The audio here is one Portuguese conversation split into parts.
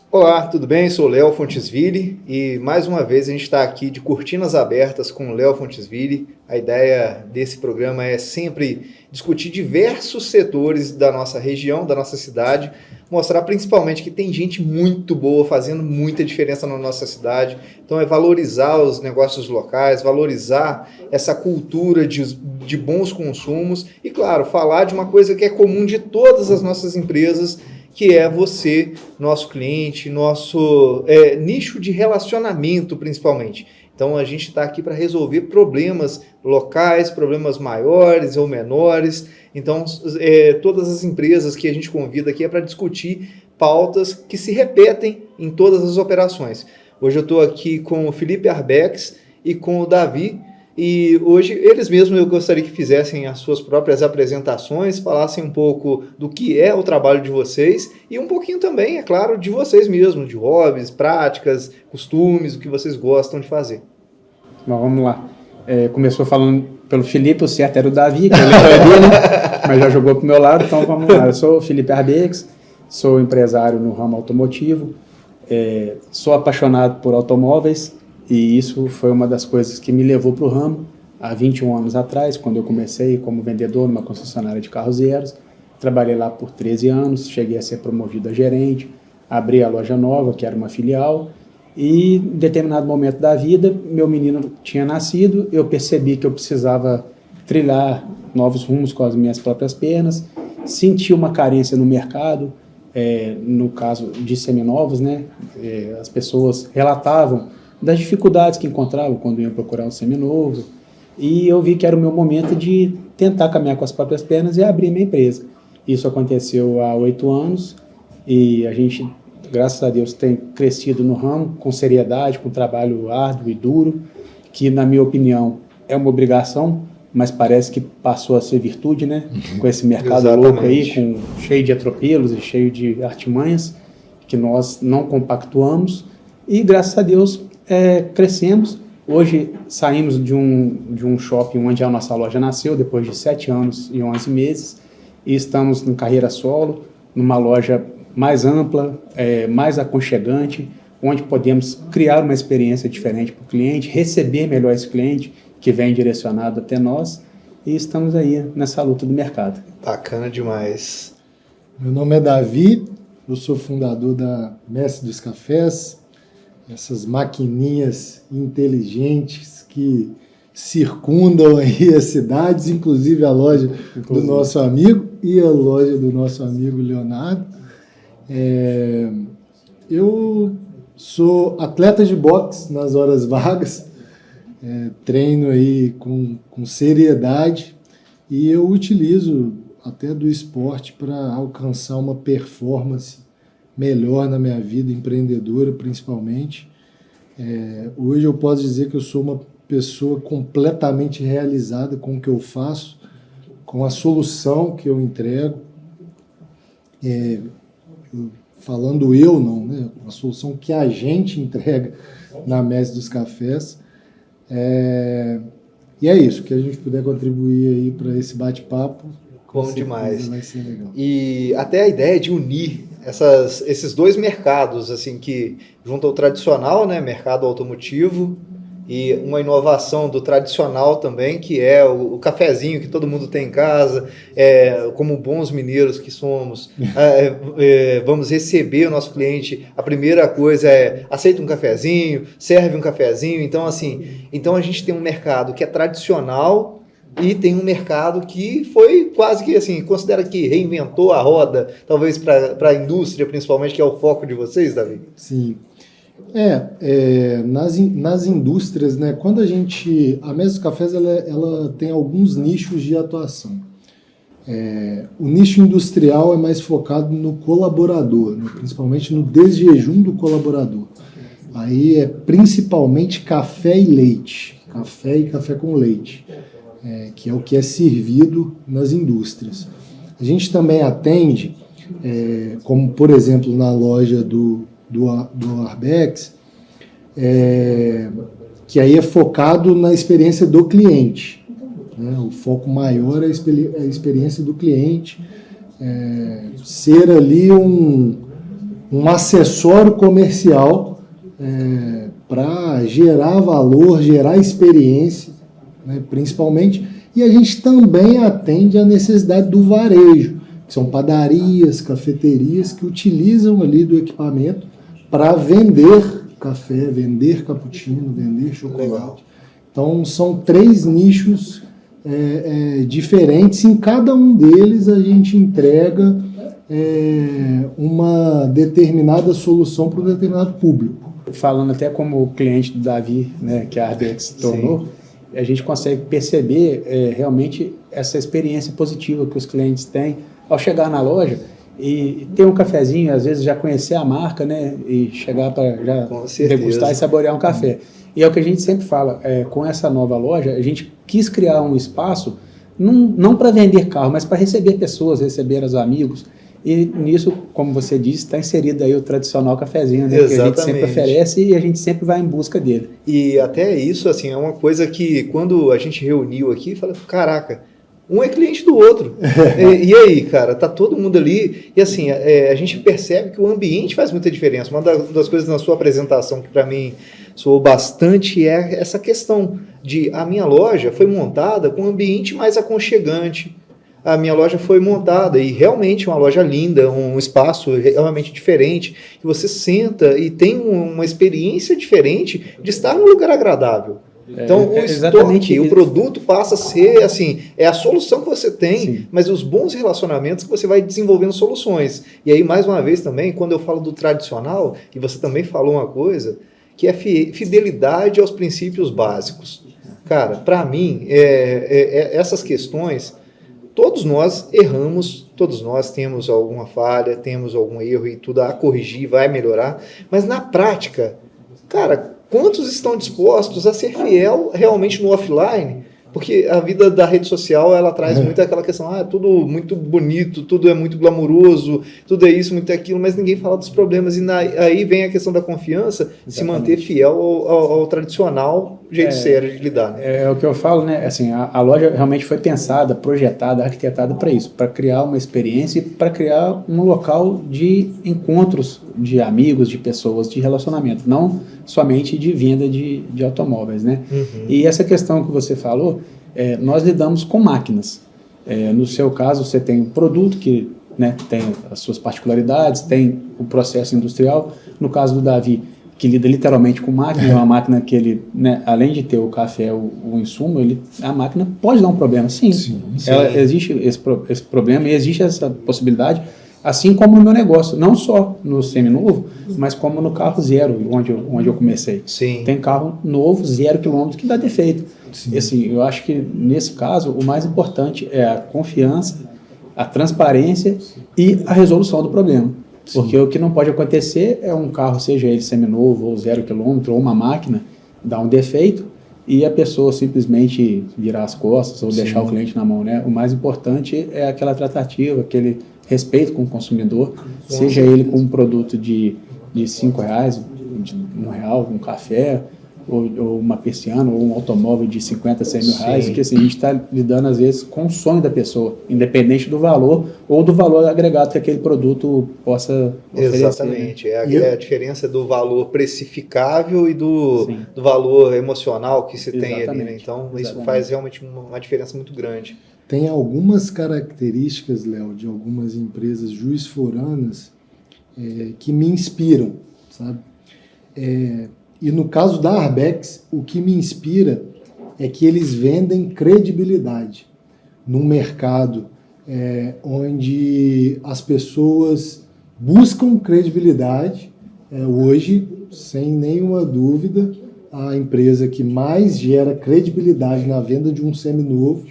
Olá, tudo bem? Sou Léo Fontesville e mais uma vez a gente está aqui de cortinas abertas com o Léo Fontesville. A ideia desse programa é sempre discutir diversos setores da nossa região, da nossa cidade, mostrar principalmente que tem gente muito boa fazendo muita diferença na nossa cidade. Então é valorizar os negócios locais, valorizar essa cultura de bons consumos e, claro, falar de uma coisa que é comum de todas as nossas empresas, que é você, nosso cliente, nosso nicho de relacionamento, principalmente. Então, a gente está aqui para resolver problemas locais, problemas maiores ou menores. Então, todas as empresas que a gente convida aqui é para discutir pautas que se repetem em todas as operações. Hoje eu estou aqui com o Felipe Arbex e com o Davi, e hoje eles mesmos eu gostaria que fizessem as suas próprias apresentações, falassem um pouco do que é o trabalho de vocês e um pouquinho também, é claro, de vocês mesmos, de hobbies, práticas, costumes, o que vocês gostam de fazer. Bom, vamos lá. Começou falando pelo Felipe, o certo era o Davi, que ele é né? Mas já jogou para o meu lado, então vamos lá. Eu sou o Felipe Arbex, sou empresário no ramo automotivo, sou apaixonado por automóveis, e isso foi uma das coisas que me levou para o ramo há 21 anos atrás, quando eu comecei como vendedor numa concessionária de carros zeros. Trabalhei lá por 13 anos, cheguei a ser promovido a gerente, abri a loja nova, que era uma filial, e em determinado momento da vida, meu menino tinha nascido, eu percebi que eu precisava trilhar novos rumos com as minhas próprias pernas, senti uma carência no mercado, no caso de seminovos, né? As pessoas relatavam das dificuldades que encontravam quando iam procurar um seminovo, e eu vi que era o meu momento de tentar caminhar com as próprias pernas e abrir minha empresa. Isso aconteceu há 8 anos, e a gente, graças a Deus, tem crescido no ramo com seriedade, com trabalho árduo e duro, que, na minha opinião, é uma obrigação, mas parece que passou a ser virtude, né? Com esse mercado louco aí, cheio de atropelos e cheio de artimanhas, que nós não compactuamos, e, graças a Deus, crescemos. Hoje saímos de um shopping onde a nossa loja nasceu, depois de 7 anos e 11 meses, e estamos em carreira solo, numa loja mais ampla, mais aconchegante, onde podemos criar uma experiência diferente para o cliente, receber melhor esse cliente que vem direcionado até nós, e estamos aí nessa luta do mercado. Bacana demais. Meu nome é Davi, eu sou fundador da Mestre dos Cafés, essas maquininhas inteligentes que circundam aí as cidades, inclusive a loja do nosso amigo e a loja do nosso amigo Leonardo. Eu sou atleta de boxe nas horas vagas, treino aí com seriedade, e eu utilizo até do esporte para alcançar uma performance melhor na minha vida empreendedora, principalmente. Hoje eu posso dizer que eu sou uma pessoa completamente realizada com o que eu faço, com a solução que eu entrego. Falando eu, não, né? A solução que a gente entrega na Mestre dos Cafés. E é isso, que a gente puder contribuir aí para esse bate-papo. Bom demais. Vai ser legal. E até a ideia de unir esses dois mercados, assim, que juntam o tradicional, né, mercado automotivo, e uma inovação do tradicional também, que é o cafezinho que todo mundo tem em casa, como bons mineiros que somos, vamos receber o nosso cliente, a primeira coisa é aceita um cafezinho, serve um cafezinho, então assim, a gente tem um mercado que é tradicional e tem um mercado que foi quase que assim, considera que reinventou a roda, talvez para a indústria principalmente, que é o foco de vocês, Davi? Sim. Nas indústrias, né, quando a Mestre dos Cafés ela tem alguns nichos de atuação. O nicho industrial é mais focado no colaborador, né, principalmente no desjejum do colaborador. Aí é principalmente café e leite, café e café com leite, que é o que é servido nas indústrias. A gente também atende, como por exemplo na loja do Arbex, que aí é focado na experiência do cliente. né? O foco maior é a experiência do cliente, ser ali um acessório comercial para gerar valor, gerar experiência, né, principalmente. E a gente também atende à necessidade do varejo, que são padarias, cafeterias que utilizam ali do equipamento para vender café, vender cappuccino, vender chocolate. Legal. Então são 3 nichos diferentes. Em cada um deles a gente entrega uma determinada solução para um determinado público. Falando até como cliente do Davi, né, que a Arbex se tornou, a gente consegue perceber realmente essa experiência positiva que os clientes têm ao chegar na loja e ter um cafezinho, às vezes já conhecer a marca, né, e chegar para já degustar e saborear um café. E é o que a gente sempre fala, com essa nova loja, a gente quis criar um espaço não para vender carro, mas para receber pessoas, receber os amigos. E nisso, como você disse, está inserido aí o tradicional cafezinho, né, que a gente sempre oferece e a gente sempre vai em busca dele. E até isso, assim, é uma coisa que quando a gente reuniu aqui, fala, caraca, um é cliente do outro. E aí, cara, tá todo mundo ali. E assim, a gente percebe que o ambiente faz muita diferença. Uma das coisas na sua apresentação que para mim soou bastante é essa questão de a minha loja foi montada com um ambiente mais aconchegante. A minha loja foi montada e realmente uma loja linda, um espaço realmente diferente, que você senta e tem uma experiência diferente de estar num lugar agradável. Então, o estoque, o produto passa a ser, assim, é a solução que você tem, sim, mas os bons relacionamentos que você vai desenvolvendo soluções. E aí, mais uma vez também, quando eu falo do tradicional, e você também falou uma coisa, que é fidelidade aos princípios básicos. Cara, para mim, essas questões... Todos nós erramos, todos nós temos alguma falha, temos algum erro e tudo a corrigir, vai melhorar. Mas na prática, cara, quantos estão dispostos a ser fiel realmente no offline? Porque a vida da rede social, ela traz muito aquela questão, tudo muito bonito, tudo é muito glamuroso, tudo é isso, muito é aquilo, mas ninguém fala dos problemas. E aí vem a questão da confiança, se manter fiel ao tradicional jeito sério de lidar. Né? É o que eu falo, né? Assim, a loja realmente foi pensada, projetada, arquitetada para isso, para criar uma experiência e para criar um local de encontros de amigos, de pessoas, de relacionamento, não somente de venda de automóveis, né? Uhum. E essa questão que você falou, nós lidamos com máquinas. No seu caso, você tem um produto que, né, tem as suas particularidades, tem o processo industrial. No caso do Davi, que lida literalmente com máquina, é uma máquina que ele, né, além de ter o café, o insumo, a máquina pode dar um problema, sim. Existe esse problema e existe essa possibilidade, assim como no meu negócio, não só no seminovo, mas como no carro zero, onde eu comecei. Sim. Tem carro novo, 0 km, que dá defeito. E, assim, eu acho que, nesse caso, o mais importante é a confiança, a transparência e a resolução do problema. Sim. Porque o que não pode acontecer é um carro, seja ele seminovo ou 0 km, ou uma máquina, dar um defeito e a pessoa simplesmente virar as costas ou deixar o cliente na mão, né? O mais importante é aquela tratativa, aquele respeito com o consumidor, seja ele com um produto de R$5, de R$1, um café, ou uma persiana, ou um automóvel de 50, 100 mil reais, porque assim, a gente está lidando às vezes com o sonho da pessoa, independente do valor ou do valor agregado que aquele produto possa oferecer. Exatamente, é a diferença do valor precificável e do valor emocional que se tem ali, né? Então isso faz realmente uma diferença muito grande. Tem algumas características, Léo, de algumas empresas juiz-foranas que me inspiram, sabe? E no caso da Arbex, o que me inspira é que eles vendem credibilidade num mercado onde as pessoas buscam credibilidade. Hoje, sem nenhuma dúvida, a empresa que mais gera credibilidade na venda de um seminovo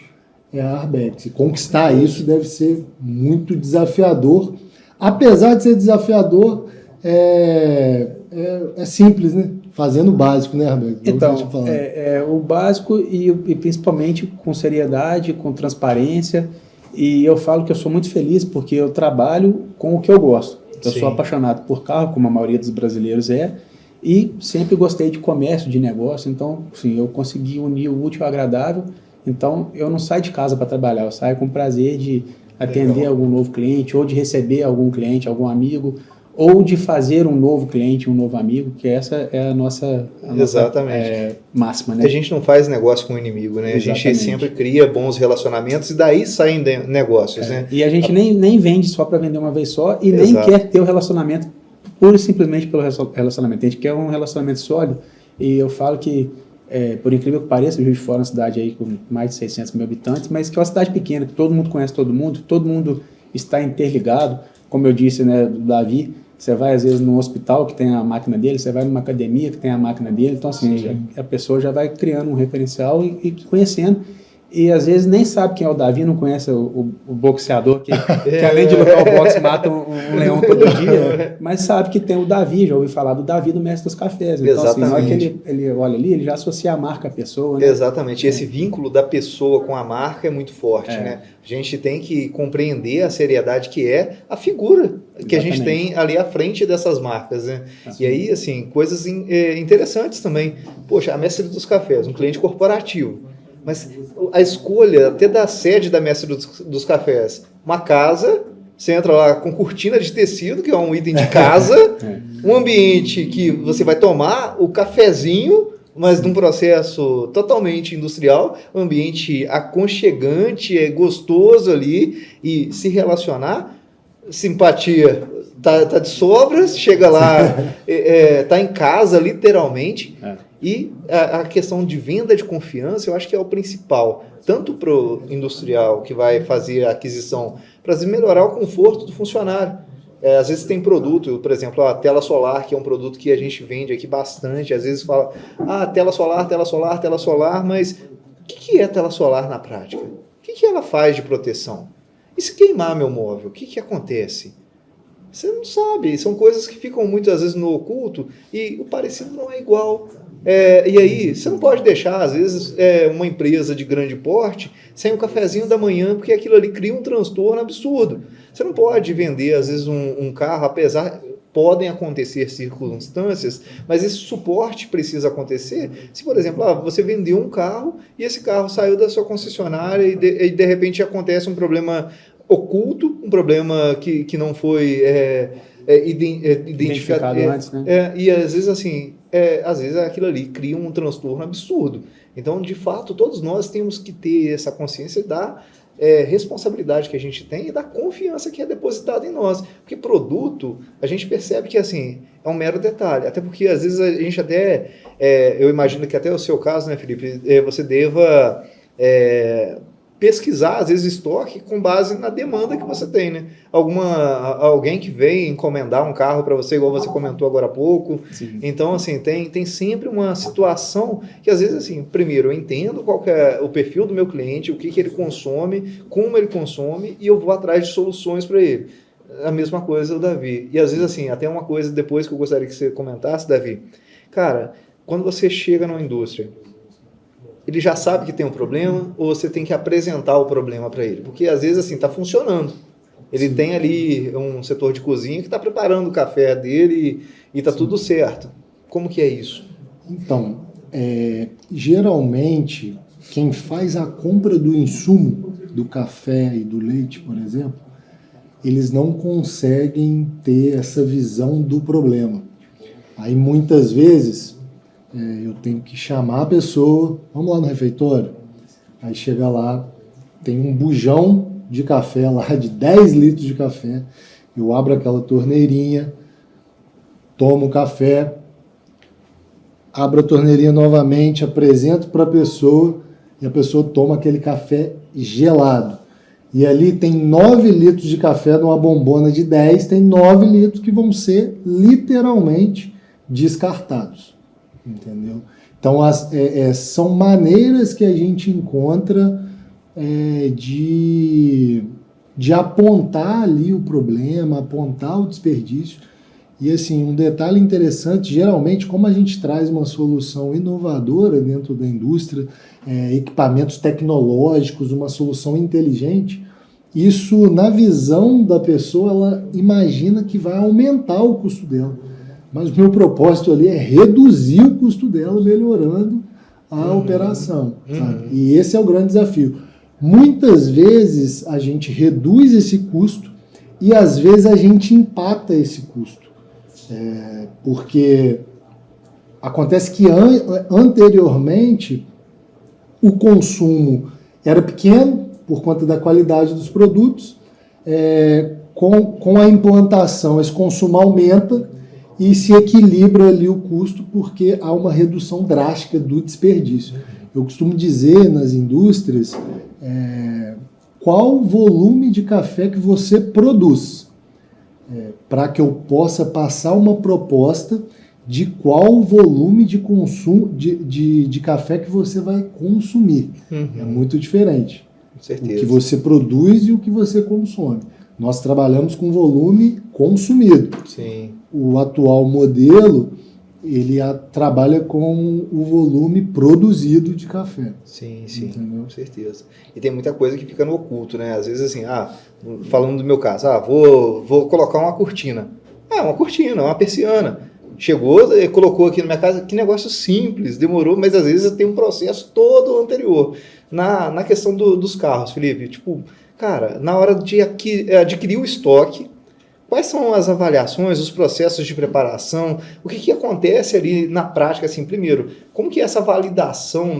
é a Arbex. E conquistar isso deve ser muito desafiador. Apesar de ser desafiador, é simples, né? Fazendo o básico, né, Arbex? Então, o básico e principalmente com seriedade, com transparência. E eu falo que eu sou muito feliz porque eu trabalho com o que eu gosto. Eu sou apaixonado por carro, como a maioria dos brasileiros e sempre gostei de comércio, de negócio. Então, sim, eu consegui unir o útil ao agradável Então, eu não saio de casa para trabalhar, eu saio com prazer de atender algum novo cliente, ou de receber algum cliente, algum amigo, ou de fazer um novo cliente, um novo amigo, que essa é a nossa máxima, né? A gente não faz negócio com o inimigo, né? Exatamente. A gente sempre cria bons relacionamentos e daí saem negócios, né? E a gente nem vende só para vender uma vez só e nem quer ter o relacionamento pura e simplesmente pelo relacionamento. A gente quer um relacionamento sólido e eu falo que, por incrível que pareça, Juiz de Fora é uma cidade aí com mais de 600 mil habitantes, mas que é uma cidade pequena, que todo mundo conhece todo mundo está interligado. Como eu disse, né, do Davi, você vai às vezes num hospital que tem a máquina dele, você vai numa academia que tem a máquina dele, então assim, a pessoa já vai criando um referencial e conhecendo. E às vezes nem sabe quem é o Davi, não conhece o boxeador que além de lutar o boxe mata um leão todo dia, mas sabe que tem o Davi, já ouvi falar do Davi do Mestre dos Cafés. Então, assim, na hora que ele olha ali, ele já associa a marca à pessoa. Né? Exatamente, esse vínculo da pessoa com a marca é muito forte, né? A gente tem que compreender a seriedade que é a figura que a gente tem ali à frente dessas marcas, né? E aí, assim, coisas interessantes também. Poxa, a Mestre dos Cafés, um cliente corporativo. Mas a escolha até da sede da Mestre dos Cafés, uma casa, você entra lá com cortina de tecido, que é um item de casa, um ambiente que você vai tomar o cafezinho, mas num processo totalmente industrial, um ambiente aconchegante, gostoso ali, e se relacionar, simpatia, tá de sobras, chega lá, tá em casa, literalmente. E a questão de venda de confiança, eu acho que é o principal, tanto para o industrial que vai fazer a aquisição, para melhorar o conforto do funcionário. Às vezes tem produto, por exemplo, a tela solar, que é um produto que a gente vende aqui bastante, às vezes fala, tela solar, mas o que é tela solar na prática? O que ela faz de proteção? E se queimar meu móvel, o que acontece? Você não sabe, são coisas que ficam muitas vezes no oculto e o parecido não é igual. E aí, você não pode deixar, às vezes, uma empresa de grande porte sem o cafezinho da manhã, porque aquilo ali cria um transtorno absurdo. Você não pode vender, às vezes, um carro, apesar, podem acontecer circunstâncias, mas esse suporte precisa acontecer. Se, por exemplo, você vendeu um carro e esse carro saiu da sua concessionária e de repente acontece um problema oculto, um problema que não foi identificado antes, né? E às vezes assim, às vezes aquilo ali cria um transtorno absurdo. Então, de fato, todos nós temos que ter essa consciência da responsabilidade que a gente tem e da confiança que é depositada em nós. Porque produto, a gente percebe que assim, é um mero detalhe. Até porque às vezes a gente até, eu imagino que até o seu caso, né, Felipe, você deva pesquisar, às vezes, estoque com base na demanda que você tem, né? Alguém que vem encomendar um carro para você, igual você comentou agora há pouco. Sim. Então, assim, tem sempre uma situação que, às vezes, assim, primeiro, eu entendo qual que é o perfil do meu cliente, o que ele consome, como ele consome, e eu vou atrás de soluções para ele. A mesma coisa o Davi. E, às vezes, assim, até uma coisa depois que eu gostaria que você comentasse, Davi. Cara, quando você chega numa indústria, ele já sabe que tem um problema ou você tem que apresentar o problema para ele? Porque às vezes assim, está funcionando. Ele tem ali um setor de cozinha que está preparando o café dele e está tudo certo. Como que é isso? Então, geralmente, quem faz a compra do insumo, do café e do leite, por exemplo, eles não conseguem ter essa visão do problema. Aí muitas vezes eu tenho que chamar a pessoa, vamos lá no refeitório. Aí chega lá, tem um bujão de café lá, de 10 litros de café. Eu abro aquela torneirinha, tomo o café, abro a torneirinha novamente, apresento para a pessoa e a pessoa toma aquele café gelado. E ali tem 9 litros de café numa bombona de 10, tem 9 litros que vão ser literalmente descartados. Entendeu? Então, são maneiras que a gente encontra de apontar ali o problema, apontar o desperdício. E, assim, um detalhe interessante, geralmente, como a gente traz uma solução inovadora dentro da indústria, equipamentos tecnológicos, uma solução inteligente, isso, na visão da pessoa, ela imagina que vai aumentar o custo dela. Mas o meu propósito ali é reduzir o custo dela, melhorando a operação, sabe? E esse é o grande desafio. Muitas vezes a gente reduz esse custo e às vezes a gente empata esse custo. Porque acontece que anteriormente o consumo era pequeno por conta da qualidade dos produtos. Com a implantação, esse consumo aumenta e se equilibra ali o custo porque há uma redução drástica do desperdício. Eu costumo dizer nas indústrias qual o volume de café que você produz, para que eu possa passar uma proposta de qual o volume de consumo de café que você vai consumir. É muito diferente. Com certeza. O que você produz e o que você consome. Nós trabalhamos com volume consumido. Sim. O atual modelo, ele trabalha com o volume produzido de café. Sim, sim, Entendeu? com certeza. E tem muita coisa que fica no oculto, né? Às vezes assim, falando do meu caso, vou colocar uma cortina. Uma cortina, uma persiana. Chegou, colocou aqui na minha casa, que negócio simples, demorou, mas às vezes tem um processo todo anterior. Na questão dos carros, Felipe, tipo, cara, na hora de adquirir o estoque, quais são as avaliações, os processos de preparação, o que acontece ali na prática, assim, primeiro, como que é essa validação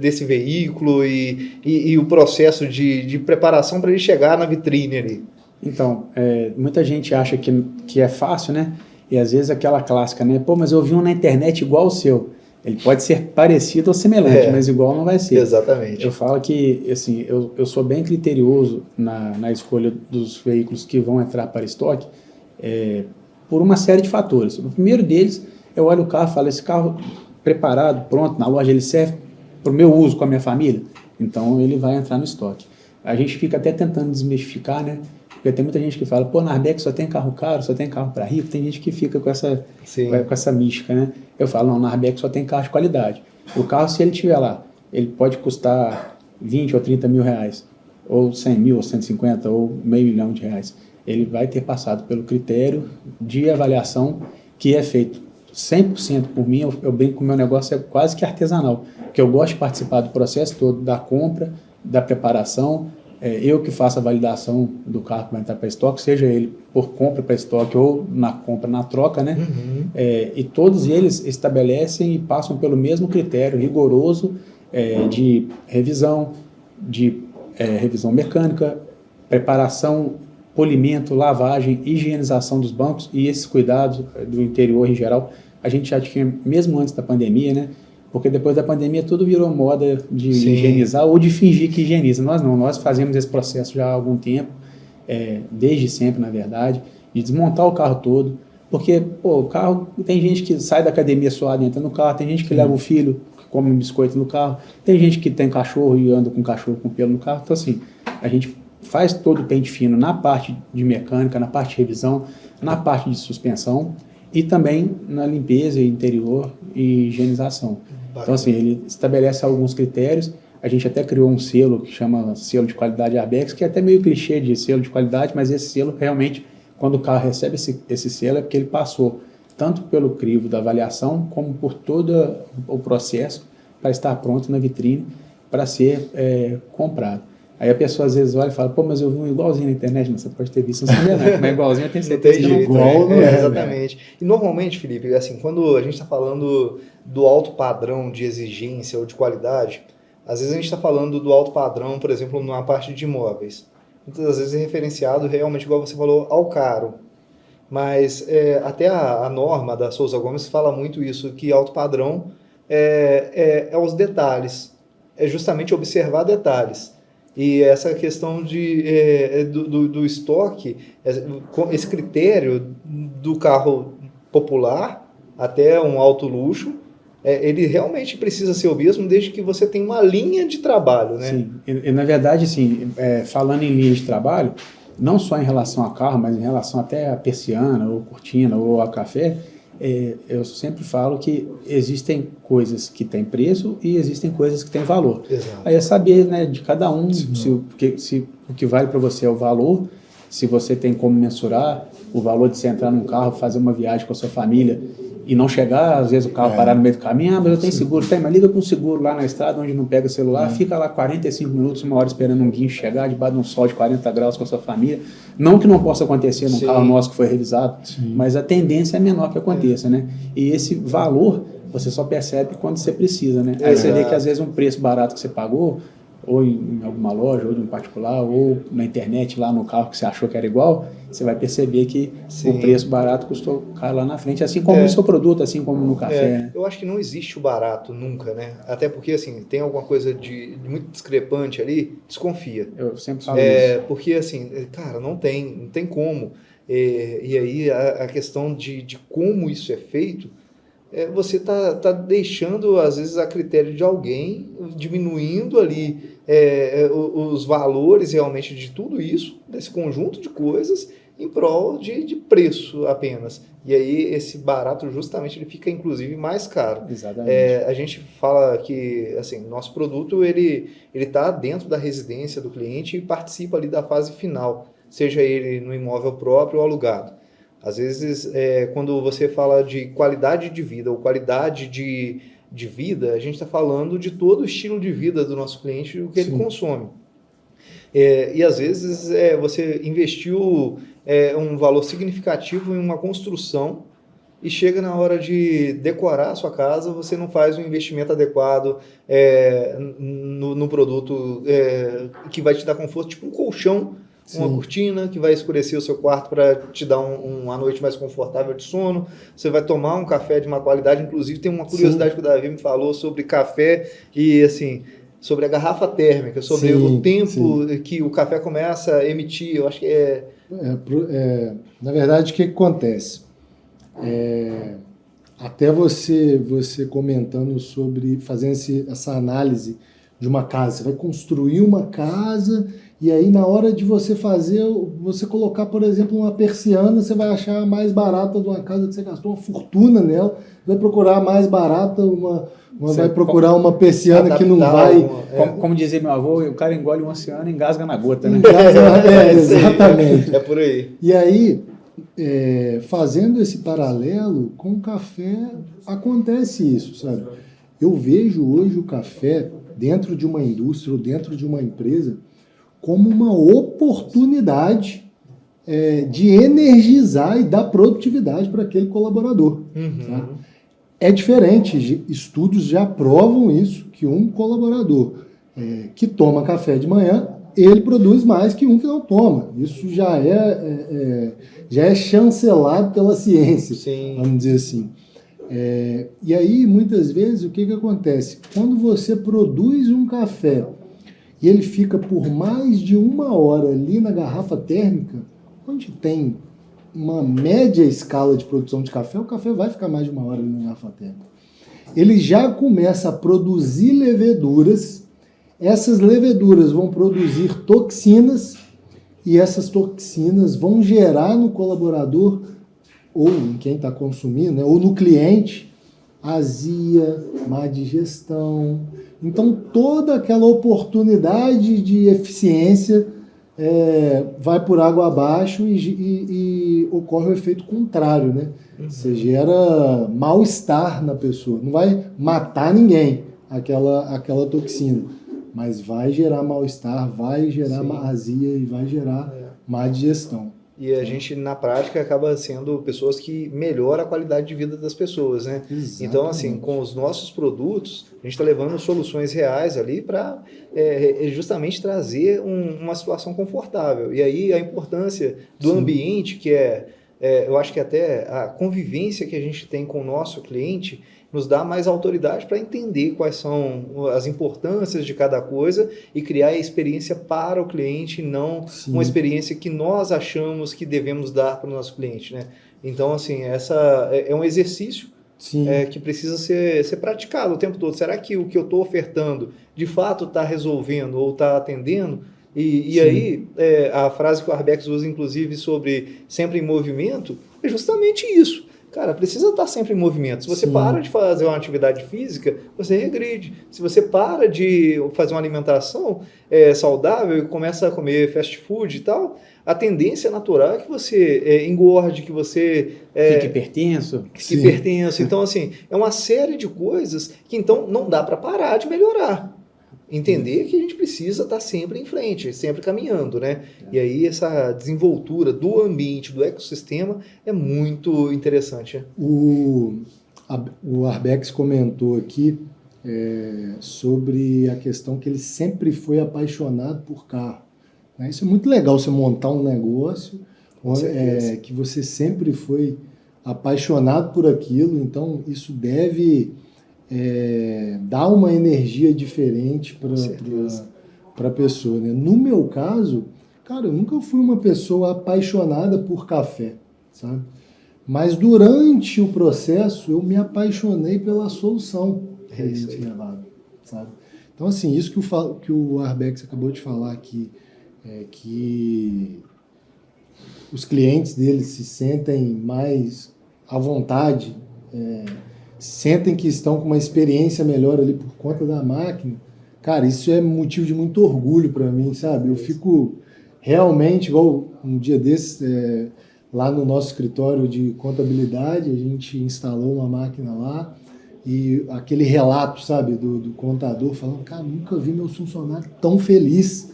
desse veículo e o processo de preparação para ele chegar na vitrine ali? Então, muita gente acha que é fácil, né? E às vezes aquela clássica, né? Pô, mas eu vi um na internet igual o seu. Ele pode ser parecido ou semelhante, mas igual não vai ser. Exatamente. Eu falo que, assim, eu sou bem criterioso na escolha dos veículos que vão entrar para estoque por uma série de fatores. O primeiro deles, eu olho o carro e falo, esse carro preparado, pronto, na loja, ele serve para o meu uso com a minha família? Então, ele vai entrar no estoque. A gente fica até tentando desmistificar, né? Porque tem muita gente que fala, pô, na Arbex só tem carro caro, só tem carro para rico. Tem gente que fica com essa mística, né? Eu falo, não, na Arbex só tem carro de qualidade. O carro, se ele estiver lá, ele pode custar 20 ou 30 mil reais, ou 100 mil, ou 150, ou meio milhão de reais. Ele vai ter passado pelo critério de avaliação que é feito 100% por mim. Eu brinco que o meu negócio é quase que artesanal, porque eu gosto de participar do processo todo, da compra, da preparação. Eu que faço a validação do carro que vai entrar para estoque, seja ele por compra para estoque ou na compra, na troca, né? E todos eles estabelecem e passam pelo mesmo critério rigoroso de revisão mecânica, preparação, polimento, lavagem, higienização dos bancos e esses cuidados do interior em geral. A gente já tinha, mesmo antes da pandemia, né? Porque depois da pandemia tudo virou moda de higienizar ou de fingir que higieniza. Nós não, nós fazemos esse processo já há algum tempo, desde sempre, na verdade, de desmontar o carro todo. Porque, pô, o carro, tem gente que sai da academia suado e entra no carro, tem gente que leva o filho, que come um biscoito no carro, tem gente que tem cachorro e anda com cachorro com pelo no carro. Então, assim, a gente faz todo o pente fino na parte de mecânica, na parte de revisão, na parte de suspensão e também na limpeza interior e higienização. Então, assim, ele estabelece alguns critérios. A gente até criou um selo que chama selo de qualidade Arbex, que é até meio clichê de selo de qualidade, mas esse selo realmente, quando o carro recebe esse selo, é porque ele passou tanto pelo crivo da avaliação, como por todo o processo para estar pronto na vitrine para ser comprado. Aí a pessoa às vezes olha e fala, pô, mas eu vi um igualzinho na internet, mas você pode ter visto um semelhante, mas igualzinho eu tenho certeza que não é igual. Exatamente. E normalmente, Felipe, assim, quando a gente está falando do alto padrão de exigência ou de qualidade, às vezes a gente está falando do alto padrão, por exemplo, numa parte de imóveis. Muitas vezes é referenciado realmente, igual você falou, ao caro. Mas até a norma da Souza Gomes fala muito isso, que alto padrão é os detalhes, é justamente observar detalhes. E essa questão do estoque, esse critério do carro popular até um alto luxo, ele realmente precisa ser o mesmo desde que você tenha uma linha de trabalho, né? Sim, e na verdade, assim, falando em linha de trabalho, não só em relação a carro, mas em relação até a persiana, ou cortina, ou a café, eu sempre falo que existem coisas que têm preço e existem coisas que têm valor. Exato. Aí é saber, né, de cada um, se o que vale para você é o valor, se você tem como mensurar o valor de você entrar num carro, fazer uma viagem com a sua família e não chegar, às vezes o carro parar no meio do caminho, mas eu tenho seguro, mas liga com o seguro lá na estrada, onde não pega celular, fica lá 45 minutos, uma hora esperando um guincho chegar, debaixo de um sol de 40 graus com a sua família. Não que não possa acontecer num carro nosso que foi revisado, mas a tendência é menor que aconteça, né? E esse valor você só percebe quando você precisa, né? Aí você vê que às vezes um preço barato que você pagou, ou em alguma loja, ou de um particular, ou na internet, lá no carro que você achou que era igual, você vai perceber que o preço barato custou caro lá na frente, assim como no seu produto, assim como no café. Né? Eu acho que não existe o barato nunca, né? Até porque, assim, tem alguma coisa de muito discrepante ali, desconfia. Eu sempre falo isso. Porque, assim, cara, não tem como. E aí a questão de como isso é feito, você tá deixando, às vezes, a critério de alguém, diminuindo ali os valores realmente de tudo isso, desse conjunto de coisas, em prol de preço apenas. E aí esse barato justamente ele fica inclusive mais caro. Exatamente. A gente fala que assim, nosso produto ele está dentro da residência do cliente e participa ali da fase final, seja ele no imóvel próprio ou alugado. Às vezes, quando você fala de qualidade de vida ou qualidade de vida, a gente está falando de todo o estilo de vida do nosso cliente, o que ele consome. E às vezes você investiu um valor significativo em uma construção e chega na hora de decorar a sua casa, você não faz um investimento adequado no produto que vai te dar conforto, tipo um colchão, uma cortina que vai escurecer o seu quarto para te dar uma noite mais confortável de sono. Você vai tomar um café de uma qualidade. Inclusive, tem uma curiosidade que o Davi me falou sobre café e, assim, sobre a garrafa térmica, sobre o tempo que o café começa a emitir. Eu acho que na verdade, o que acontece? Até você comentando sobre fazendo essa análise de uma casa. Você vai construir uma casa e aí na hora de você colocar, por exemplo, uma persiana, você vai achar a mais barata de uma casa que você gastou uma fortuna nela, vai procurar a mais barata, vai procurar uma persiana que não vai... Como dizia meu avô, o cara engole um oceano e engasga na gota, né? Exatamente. É por aí. E aí, fazendo esse paralelo com o café, acontece isso, sabe? Eu vejo hoje o café dentro de uma indústria ou dentro de uma empresa como uma oportunidade de energizar e dar produtividade para aquele colaborador. Tá? É diferente, estudos já provam isso, que um colaborador que toma café de manhã, ele produz mais que um que não toma. Isso já é chancelado pela ciência, vamos dizer assim. E aí, muitas vezes, o que acontece? Quando você produz um café e ele fica por mais de 1 hora ali na garrafa térmica, onde tem uma média escala de produção de café, o café vai ficar mais de 1 hora ali na garrafa térmica. Ele já começa a produzir leveduras, essas leveduras vão produzir toxinas, e essas toxinas vão gerar no colaborador, ou em quem está consumindo, né, ou no cliente, azia, má digestão. Então, toda aquela oportunidade de eficiência vai por água abaixo e ocorre o efeito contrário, né? Você gera mal-estar na pessoa. Não vai matar ninguém, aquela toxina, mas vai gerar mal-estar, vai gerar azia e vai gerar má digestão. E a gente, na prática, acaba sendo pessoas que melhoram a qualidade de vida das pessoas, né? Exatamente. Então, assim, com os nossos produtos, a gente está levando soluções reais ali para justamente trazer uma situação confortável. E aí a importância do ambiente, que eu acho que até a convivência que a gente tem com o nosso cliente nos dá mais autoridade para entender quais são as importâncias de cada coisa e criar a experiência para o cliente, não uma experiência que nós achamos que devemos dar para o nosso cliente, né? Então, assim, essa é um exercício que precisa ser praticado o tempo todo. Será que o que eu estou ofertando, de fato, está resolvendo ou está atendendo? E aí, a frase que o Arbex usa, inclusive, sobre sempre em movimento, é justamente isso. cara, precisa estar sempre em movimento. Se você Sim. para de fazer uma atividade física, você regride. Se você para de fazer uma alimentação saudável e começa a comer fast food e tal, a tendência natural é que você engorde, que você Fica hipertenso. fique hipertenso. Então, assim, é uma série de coisas que, então, não dá para parar de melhorar. Entender que a gente precisa estar sempre em frente, sempre caminhando, né? E aí essa desenvoltura do ambiente, do ecossistema é muito interessante. Né? O Arbex comentou aqui sobre a questão que ele sempre foi apaixonado por carro. Né? Isso é muito legal, você montar um negócio que você sempre foi apaixonado por aquilo, então isso deve dar uma energia diferente para a pessoa. Né? No meu caso, cara, eu nunca fui uma pessoa apaixonada por café, sabe? Mas durante o processo eu me apaixonei pela solução que a gente levava, sabe? Então, assim, isso que o Arbex acabou de falar aqui, que os clientes dele se sentem mais à vontade, sentem que estão com uma experiência melhor ali por conta da máquina, cara, isso é motivo de muito orgulho para mim, sabe? Eu fico realmente, igual um dia desses, lá no nosso escritório de contabilidade, a gente instalou uma máquina lá e aquele relato, sabe, do contador falando, cara, nunca vi meu funcionário tão feliz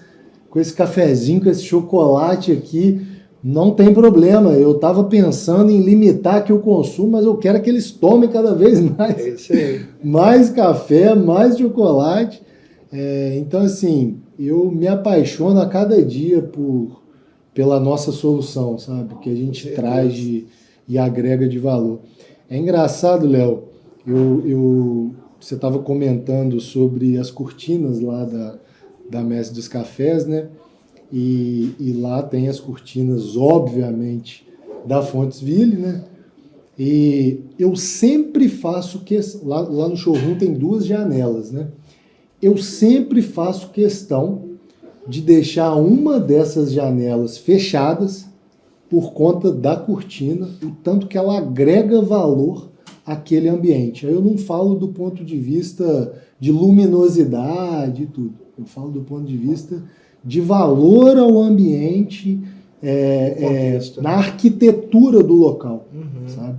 com esse cafezinho, com esse chocolate aqui. Não tem problema, eu estava pensando em limitar aqui o consumo, mas eu quero que eles tomem cada vez mais. É isso aí. Mais café, mais chocolate. Então, assim, eu me apaixono a cada dia pela nossa solução, sabe? Que a gente traz e agrega de valor. É engraçado, Léo, você estava comentando sobre as cortinas lá da Mestre dos Cafés, né? E lá tem as cortinas, obviamente, da Fontesville, né? E eu sempre faço lá no showroom tem 2 janelas, né? Eu sempre faço questão de deixar uma dessas janelas fechadas por conta da cortina, o tanto que ela agrega valor àquele ambiente. Aí eu não falo do ponto de vista de luminosidade e tudo. Eu falo do ponto de vista de valor ao ambiente, na arquitetura do local, sabe?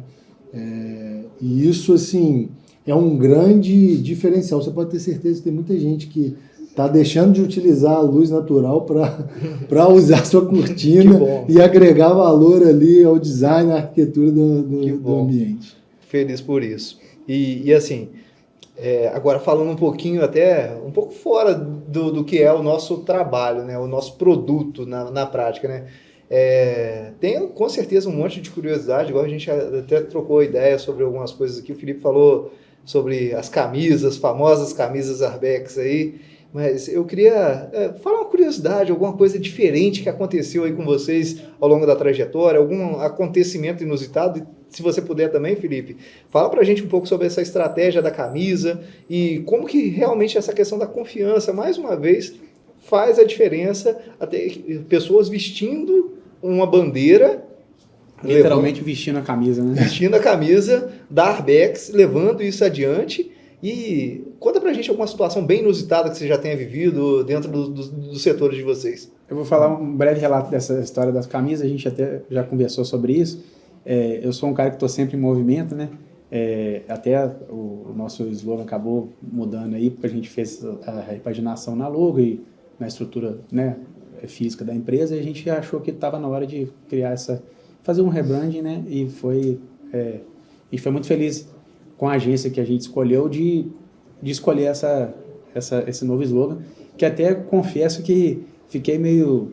E isso, assim, é um grande diferencial. Você pode ter certeza que tem muita gente que está deixando de utilizar a luz natural para usar sua cortina e agregar valor ali ao design, à arquitetura do ambiente. Feliz por isso. E assim, agora falando um pouquinho um pouco fora do que é o nosso trabalho, né? O nosso produto na prática, né? Tenho com certeza um monte de curiosidade, igual a gente até trocou ideia sobre algumas coisas aqui, o Felipe falou sobre as camisas, famosas camisas Arbex aí, mas eu queria falar uma curiosidade, alguma coisa diferente que aconteceu aí com vocês ao longo da trajetória, algum acontecimento inusitado. Se você puder também, Felipe, fala pra gente um pouco sobre essa estratégia da camisa e como que realmente essa questão da confiança, mais uma vez, faz a diferença, até pessoas vestindo uma bandeira, literalmente vestindo a camisa, né? Vestindo a camisa da Arbex, levando isso adiante. E conta pra gente alguma situação bem inusitada que você já tenha vivido dentro dos setores de vocês. Eu vou falar um breve relato dessa história das camisas, a gente até já conversou sobre isso. Eu sou um cara que estou sempre em movimento, né? Até o nosso slogan acabou mudando aí, porque a gente fez a repaginação na logo e na estrutura, né, física da empresa, e a gente achou que estava na hora de fazer um rebranding, né? E a gente foi muito feliz com a agência que a gente escolheu de escolher esse novo slogan, que até confesso que fiquei meio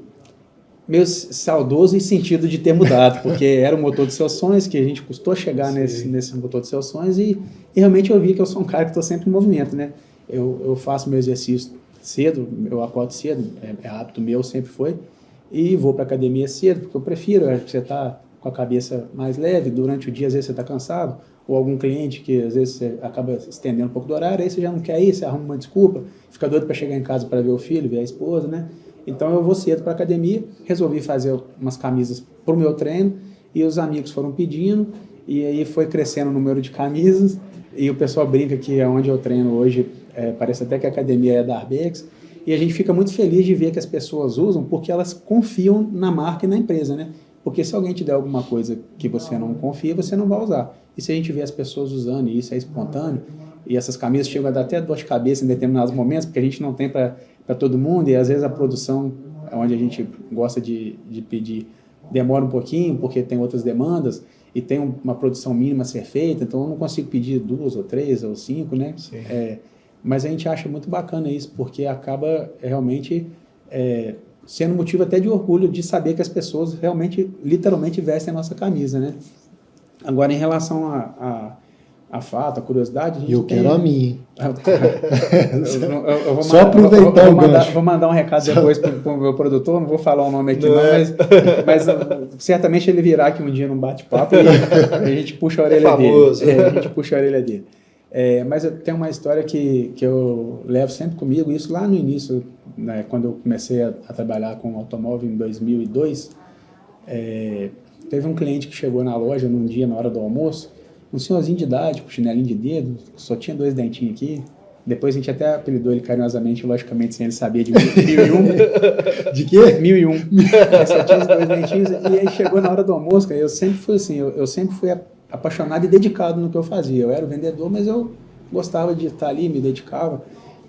saudoso em sentido de ter mudado, porque era o motor dos seus sonhos, que a gente custou chegar nesse motor dos seus sonhos, e realmente eu vi que eu sou um cara que estou sempre em movimento, né? Eu faço meu exercício cedo, eu acordo cedo, é hábito meu, sempre foi, e vou para a academia cedo, porque eu prefiro, acho que você está com a cabeça mais leve, durante o dia às vezes você está cansado, ou algum cliente que às vezes você acaba estendendo um pouco do horário, aí você já não quer ir, você arruma uma desculpa, fica doido para chegar em casa para ver o filho, ver a esposa, né? Então eu vou cedo para a academia, resolvi fazer umas camisas para o meu treino, e os amigos foram pedindo, E aí foi crescendo o número de camisas, e o pessoal brinca que onde eu treino hoje, parece até que a academia é da Arbex, e a gente fica muito feliz de ver que as pessoas usam porque elas confiam na marca e na empresa, né? Porque se alguém te der alguma coisa que você não confia, você não vai usar. E se a gente vê as pessoas usando e isso é espontâneo, e essas camisas chegam a dar até dor de cabeça em determinados momentos, porque a gente não tem para todo mundo, e às vezes a produção, onde a gente gosta de pedir, demora um pouquinho, porque tem outras demandas, e tem uma produção mínima a ser feita, então eu não consigo pedir 2 ou 3 ou 5, né? Mas a gente acha muito bacana isso, porque acaba realmente sendo motivo até de orgulho de saber que as pessoas realmente, literalmente, vestem a nossa camisa, né? Agora, em relação a fato, a curiosidade... A gente quero a minha. Eu vou só aproveitar o gancho. Vou mandar um recado depois para o meu produtor, não vou falar o nome aqui mas certamente ele virá aqui um dia num bate-papo e a gente puxa a orelha dele. A gente puxa a orelha dele. Mas eu tenho uma história que eu levo sempre comigo, isso lá no início, né, quando eu comecei a trabalhar com automóvel em 2002, teve um cliente que chegou na loja num dia, na hora do almoço, um senhorzinho de idade, com chinelinho de dedo, só tinha 2 dentinhos aqui. Depois a gente até apelidou ele carinhosamente, logicamente, sem ele saber, de 1001. De quê? 1001. Só tinha os 2 dentinhos. E aí chegou na hora do almoço, cara, eu sempre fui assim, eu sempre fui apaixonado e dedicado no que eu fazia. Eu era o vendedor, mas eu gostava de estar ali, me dedicava.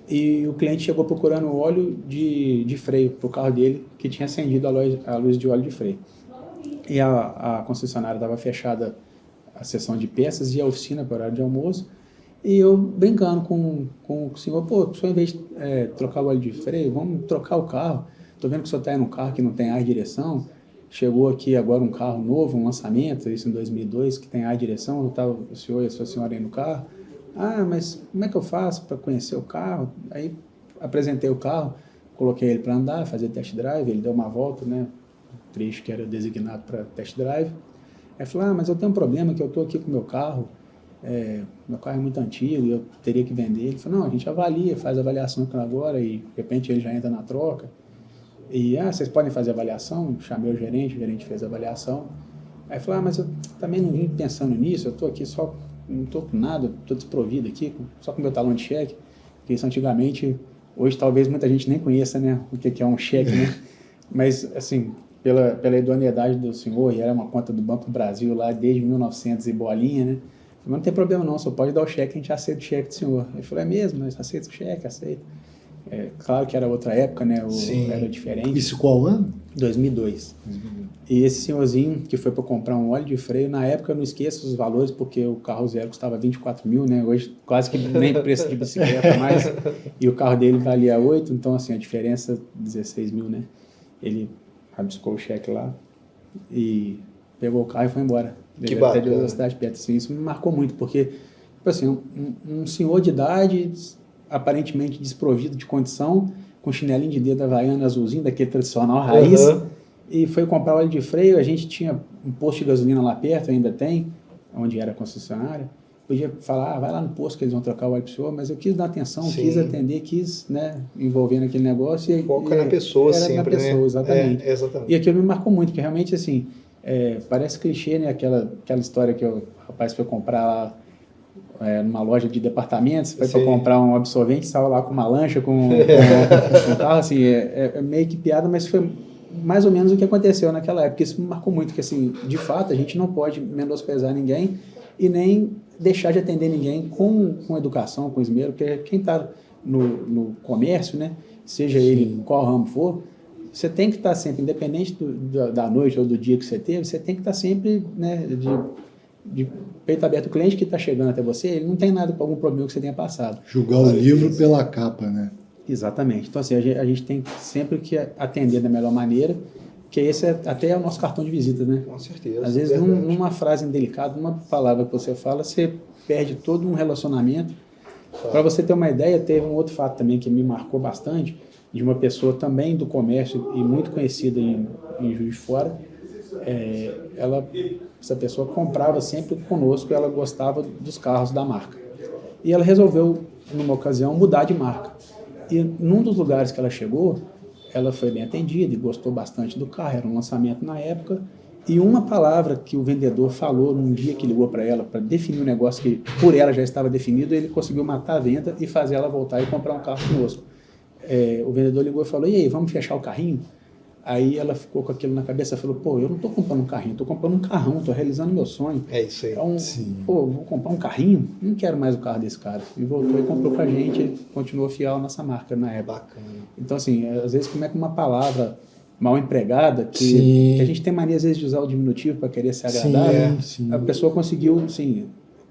E o cliente chegou procurando óleo de freio para o carro dele, que tinha acendido a luz de óleo de freio. E a concessionária estava fechada, a seção de peças e a oficina para o horário de almoço, e eu brincando com o senhor, o senhor, em vez de trocar o óleo de freio, vamos trocar o carro, estou vendo que o senhor está aí num carro que não tem ar e direção, chegou aqui agora um carro novo, um lançamento, isso em 2002, que tem ar e direção, estava o senhor e a sua senhora aí no carro, mas como é que eu faço para conhecer o carro? Aí apresentei o carro, coloquei ele para andar, fazer test drive, ele deu uma volta, né, o trecho que era designado para test drive. Aí falou, mas eu tenho um problema que eu estou aqui com o meu carro é muito antigo e eu teria que vender. Ele falou, não, a gente avalia, faz a avaliação agora e de repente ele já entra na troca. E, vocês podem fazer a avaliação? Chamei o gerente fez a avaliação. Aí falou, mas eu também não vim pensando nisso, eu estou aqui só, não estou com nada, estou desprovido aqui, só com o meu talão de cheque. Porque isso antigamente, hoje talvez muita gente nem conheça, né, o que é um cheque, né? Mas, assim... Pela idoneidade do senhor, e era uma conta do Banco do Brasil lá desde 1900 e bolinha, né? Mas não tem problema não, só pode dar o cheque, a gente aceita o cheque do senhor. Ele falou, é mesmo? Mas aceita o cheque, aceita. Claro que era outra época, né? Era diferente. Isso qual ano? 2002. E esse senhorzinho que foi para comprar um óleo de freio, na época eu não esqueço os valores, porque o carro zero custava 24 mil, né? Hoje quase que nem preço de bicicleta mais. E o carro dele valia 8, então assim, a diferença 16 mil, né? Ele rabiscou o cheque lá e pegou o carro e foi embora. Que bacana. Até de velocidade perto. Assim, isso me marcou muito, porque tipo assim, um senhor de idade, aparentemente desprovido de condição, com chinelinho de dedo havaiano azulzinho, daquele tradicional raiz, e foi comprar óleo de freio. A gente tinha um posto de gasolina lá perto, ainda tem, onde era a concessionária. Podia falar, vai lá no posto que eles vão trocar o óleo pro senhor, mas eu quis dar atenção, quis atender, quis, né, envolver naquele negócio. Foca na pessoa sempre, na pessoa, né? Exatamente. Exatamente. E aquilo me marcou muito, porque realmente, assim, parece clichê, né, aquela história que o rapaz foi comprar lá numa loja de departamentos, foi para comprar um absorvente, saiu lá com uma lancha, com um carro, assim, é meio que piada, mas foi mais ou menos o que aconteceu naquela época. Isso me marcou muito, que, assim, de fato, a gente não pode menosprezar ninguém e nem deixar de atender ninguém com educação, com esmero, porque quem está no comércio, né, seja ele qual ramo for, você tem que estar sempre, independente da noite ou do dia que você teve, você tem que estar sempre, né, de peito aberto. O cliente que está chegando até você, ele não tem nada com algum problema que você tenha passado. Julgar o livro pela capa, né? Exatamente. Então, assim, a gente tem sempre que atender da melhor maneira, que esse até é o nosso cartão de visita, né? Com certeza. Às vezes, numa frase indelicada, numa palavra que você fala, você perde todo um relacionamento. Para você ter uma ideia, teve um outro fato também que me marcou bastante, de uma pessoa também do comércio e muito conhecida em Juiz de Fora. Essa pessoa comprava sempre conosco, ela gostava dos carros da marca. E ela resolveu, numa ocasião, mudar de marca. E num dos lugares que ela chegou, ela foi bem atendida e gostou bastante do carro, era um lançamento na época, E uma palavra que o vendedor falou num dia que ligou para ela, para definir um negócio que por ela já estava definido, ele conseguiu matar a venda e fazer ela voltar e comprar um carro conosco. O vendedor ligou e falou, e aí, vamos fechar o carrinho? Aí ela ficou com aquilo na cabeça e falou, pô, eu não estou comprando um carrinho, estou comprando um carrão, estou realizando meu sonho. É isso aí. Então, pô, vou comprar um carrinho? Não quero mais o carro desse cara. E voltou e comprou com a gente, ele continuou fiel à nossa marca na época. Bacana. Então, assim, às vezes como é que uma palavra mal empregada, que a gente tem mania às vezes de usar o diminutivo para querer ser agradável, a pessoa conseguiu, assim,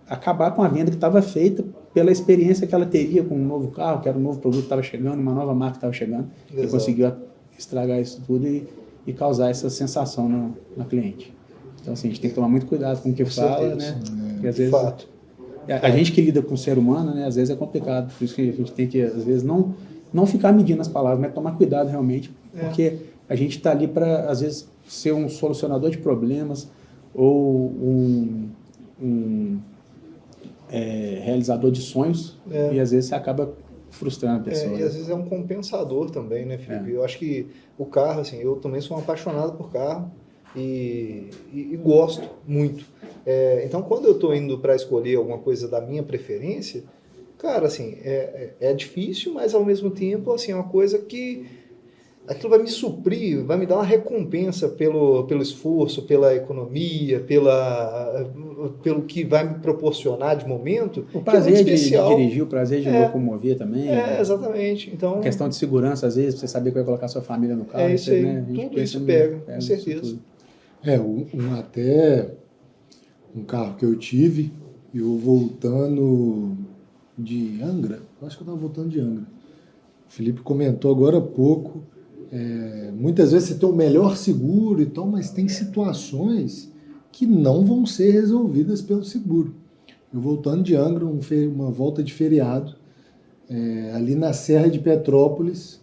acabar com a venda que estava feita pela experiência que ela teria com um novo carro, que era um novo produto que estava chegando, uma nova marca que estava chegando, e conseguiu estragar isso tudo e causar essa sensação na cliente. Então, assim, a gente tem que tomar muito cuidado com o que fala, né? Porque às vezes a gente que lida com o ser humano, né? Às vezes é complicado, por isso que a gente tem que, às vezes, não ficar medindo as palavras, mas tomar cuidado realmente, porque a gente está ali para, às vezes, ser um solucionador de problemas ou um realizador de sonhos e às vezes você acaba frustrando a pessoa. E às vezes é um compensador também, né, Felipe? Eu acho que o carro, assim, eu também sou um apaixonado por carro e gosto muito. Então, quando eu estou indo para escolher alguma coisa da minha preferência, cara, assim, é difícil, mas ao mesmo tempo, assim, é uma coisa que aquilo vai me suprir, vai me dar uma recompensa pelo esforço, pela economia, pelo que vai me proporcionar de momento. O prazer de dirigir, o prazer de locomover também. Exatamente. Então, a questão de segurança, às vezes, você saber que vai colocar sua família no carro. É isso aí, né? tudo isso pega, com certeza. Até um carro que eu tive, eu voltando de Angra, acho que eu estava voltando de Angra. O Felipe comentou agora há pouco, muitas vezes você tem o melhor seguro e tal, mas tem situações que não vão ser resolvidas pelo seguro. Eu voltando de Angra, uma volta de feriado, ali na Serra de Petrópolis,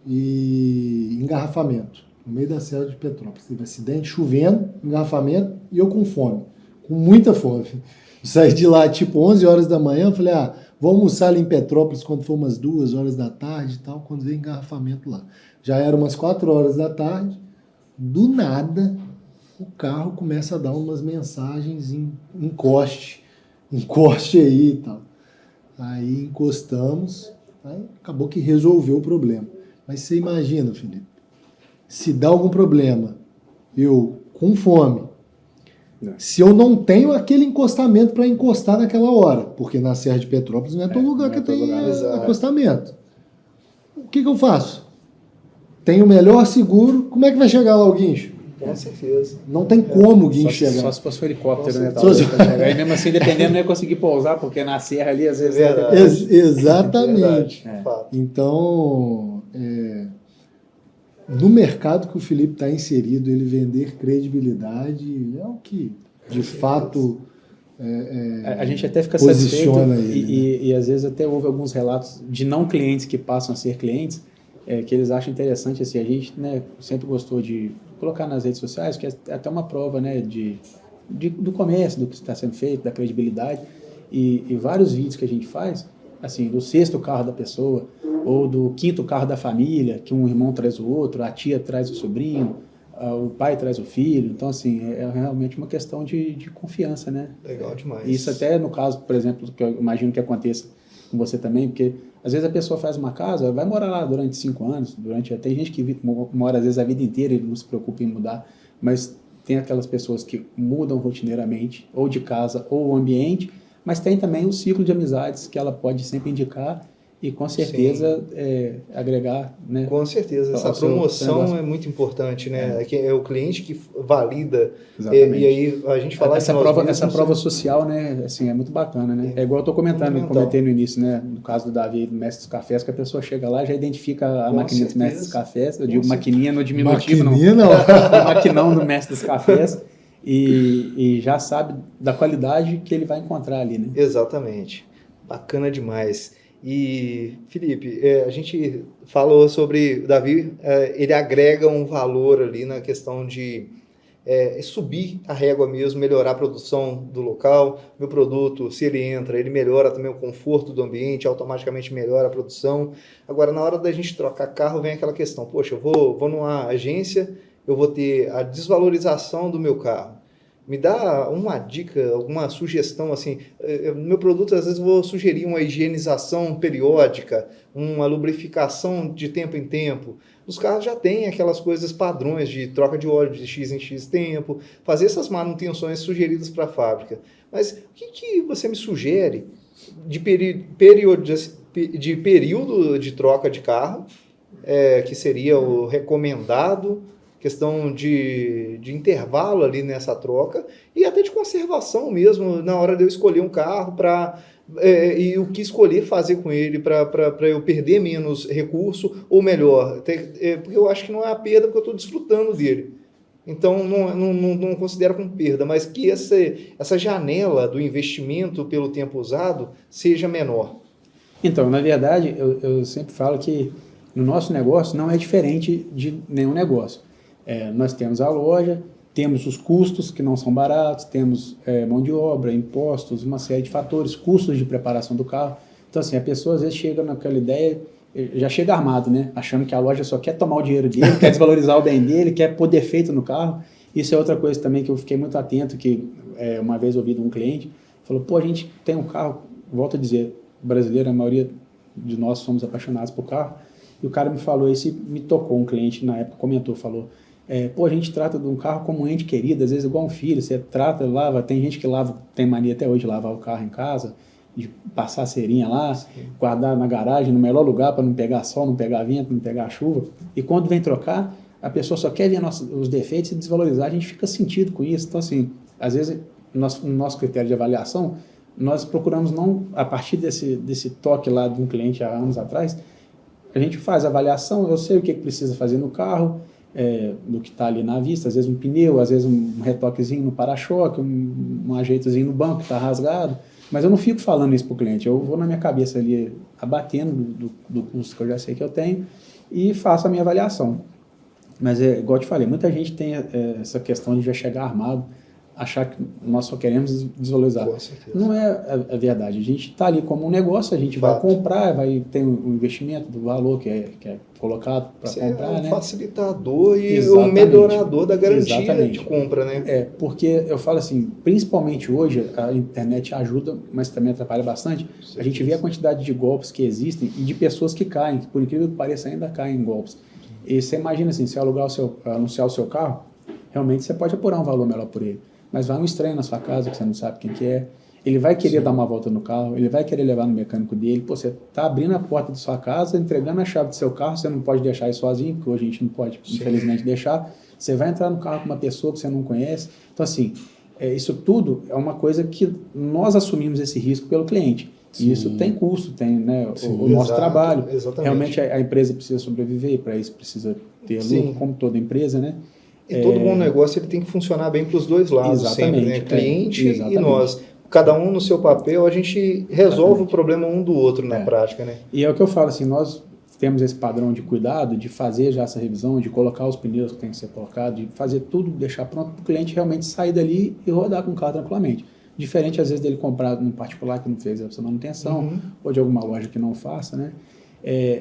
e engarrafamento, no meio da Serra de Petrópolis. Teve acidente, chovendo, engarrafamento, e eu com fome, com muita fome. Eu saí de lá tipo 11 horas da manhã, falei, vou almoçar ali em Petrópolis quando for umas 2 horas da tarde e tal, quando veio engarrafamento lá. Já era umas 4 horas da tarde, do nada o carro começa a dar umas mensagens em encoste aí e tal. Aí encostamos, aí acabou que resolveu o problema. Mas você imagina, Felipe, se dá algum problema, eu com fome, se eu não tenho aquele encostamento para encostar naquela hora, porque na Serra de Petrópolis não é todo lugar que tem acostamento. O que eu faço? Tenho o melhor seguro, como é que vai chegar lá o guincho? Com certeza. Não tem como o guincho chegar. Só se fosse um helicóptero, né? Aí mesmo assim, dependendo, não ia conseguir pousar, porque na serra ali, às vezes... Exatamente. Então, no mercado que o Felipe está inserido, ele vender credibilidade é o que, de fato, a gente até fica satisfeito ele, e às vezes até houve alguns relatos de não clientes que passam a ser clientes, que eles acham interessante, assim, a gente, né, sempre gostou de colocar nas redes sociais, que é até uma prova, né, do comércio, do que está sendo feito, da credibilidade, e vários vídeos que a gente faz, assim, do 6º carro da pessoa, ou do 5º carro da família, que um irmão traz o outro, a tia traz o sobrinho, o pai traz o filho. Então, assim, é realmente uma questão de confiança, né? Legal demais. Isso até no caso, por exemplo, que eu imagino que aconteça com você também, porque às vezes a pessoa faz uma casa, vai morar lá durante 5 anos, tem gente que mora às vezes a vida inteira e não se preocupa em mudar, mas tem aquelas pessoas que mudam rotineiramente, ou de casa, ou o ambiente, mas tem também o ciclo de amizades que ela pode sempre indicar e com certeza agregar, né? Com certeza, essa promoção é muito importante, né? É o cliente que valida. Exatamente. E aí a gente fala essa prova social, né? Assim, é muito bacana, né? É igual eu estou comentei no início, né? No caso do Davi, do Mestre dos Cafés, que a pessoa chega lá e já identifica a maquininha dos Mestres dos Cafés. Eu digo maquininha no diminutivo, não. O maquinão do Mestre dos Cafés. E já sabe da qualidade que ele vai encontrar ali, né? Exatamente. Bacana demais. E, Felipe, a gente falou sobre o Davi, ele agrega um valor ali na questão de subir a régua mesmo, melhorar a produção do local. Meu produto, se ele entra, ele melhora também o conforto do ambiente, automaticamente melhora a produção. Agora, na hora da gente trocar carro, vem aquela questão, poxa, eu vou numa agência eu vou ter a desvalorização do meu carro. Me dá uma dica, alguma sugestão, assim, no meu produto às vezes eu vou sugerir uma higienização periódica, uma lubrificação de tempo em tempo. Os carros já têm aquelas coisas padrões de troca de óleo de X em X tempo, fazer essas manutenções sugeridas para a fábrica. Mas o que você me sugere de período de troca de carro, que seria o recomendado, questão de intervalo ali nessa troca e até de conservação mesmo, na hora de eu escolher um carro e o que escolher fazer com ele para eu perder menos recurso ou melhor, porque eu acho que não é a perda porque eu estou desfrutando dele. Então, não considero como perda, mas que essa janela do investimento pelo tempo usado seja menor. Então, na verdade, eu sempre falo que no nosso negócio não é diferente de nenhum negócio. Nós temos a loja, temos os custos que não são baratos, temos mão de obra, impostos, uma série de fatores, custos de preparação do carro. Então, assim, a pessoa às vezes chega naquela ideia, já chega armado, né? Achando que a loja só quer tomar o dinheiro dele, quer desvalorizar o bem dele, quer pôr defeito no carro. Isso é outra coisa também que eu fiquei muito atento, que uma vez ouvi de um cliente, falou, pô, a gente tem um carro, volto a dizer, brasileiro, a maioria de nós somos apaixonados por carro, e o cara me falou isso e me tocou, um cliente na época comentou, falou, a gente trata de um carro como um ente querido, às vezes igual um filho, você trata, lava, tem gente que lava, tem mania até hoje de lavar o carro em casa, de passar a cerinha lá, sim, guardar na garagem, no melhor lugar para não pegar sol, não pegar vento, não pegar chuva, e quando vem trocar, a pessoa só quer ver os defeitos e desvalorizar, a gente fica sentido com isso. Então, assim, às vezes, no nosso critério de avaliação, nós procuramos não, a partir desse toque lá de um cliente há anos atrás, a gente faz a avaliação, eu sei o que precisa fazer no carro, do que está ali na vista, às vezes um pneu, às vezes um retoquezinho no para-choque, um ajeitozinho no banco que está rasgado, mas eu não fico falando isso para o cliente, eu vou na minha cabeça ali, abatendo do custo que eu já sei que eu tenho e faço a minha avaliação. Mas, igual eu te falei, muita gente tem essa questão de já chegar armado, achar que nós só queremos desvalorizar. Não é a verdade. A gente está ali como um negócio, a gente vai comprar, vai ter um investimento do valor que é colocado para comprar. É um né? facilitador e um melhorador da garantia Exatamente. de compra, né? Porque eu falo assim, principalmente hoje, a internet ajuda, mas também atrapalha bastante. A gente vê a quantidade de golpes que existem e de pessoas que caem, que por incrível que pareça ainda caem em golpes. E você imagina assim, se anunciar o seu carro, realmente você pode apurar um valor melhor por ele. Mas vai um estranho na sua casa que você não sabe quem que é, ele vai querer dar uma volta no carro, ele vai querer levar no mecânico dele, você está abrindo a porta da sua casa, entregando a chave do seu carro, você não pode deixar isso sozinho, porque hoje a gente não pode, infelizmente, deixar, você vai entrar no carro com uma pessoa que você não conhece, então assim, isso tudo é uma coisa que nós assumimos esse risco pelo cliente, e isso tem custo, tem o nosso trabalho, realmente a empresa precisa sobreviver, e para isso precisa ter lucro, como toda empresa, né? E todo bom negócio ele tem que funcionar bem para os dois lados, sempre, né? Cliente e nós. Cada um no seu papel, a gente resolve o problema um do outro na prática, né? E é o que eu falo, assim, nós temos esse padrão de cuidado, de fazer já essa revisão, de colocar os pneus que tem que ser colocados, de fazer tudo, deixar pronto para o cliente realmente sair dali e rodar com o carro tranquilamente. Diferente, às vezes, dele comprar num particular que não fez essa manutenção, ou de alguma loja que não faça, né?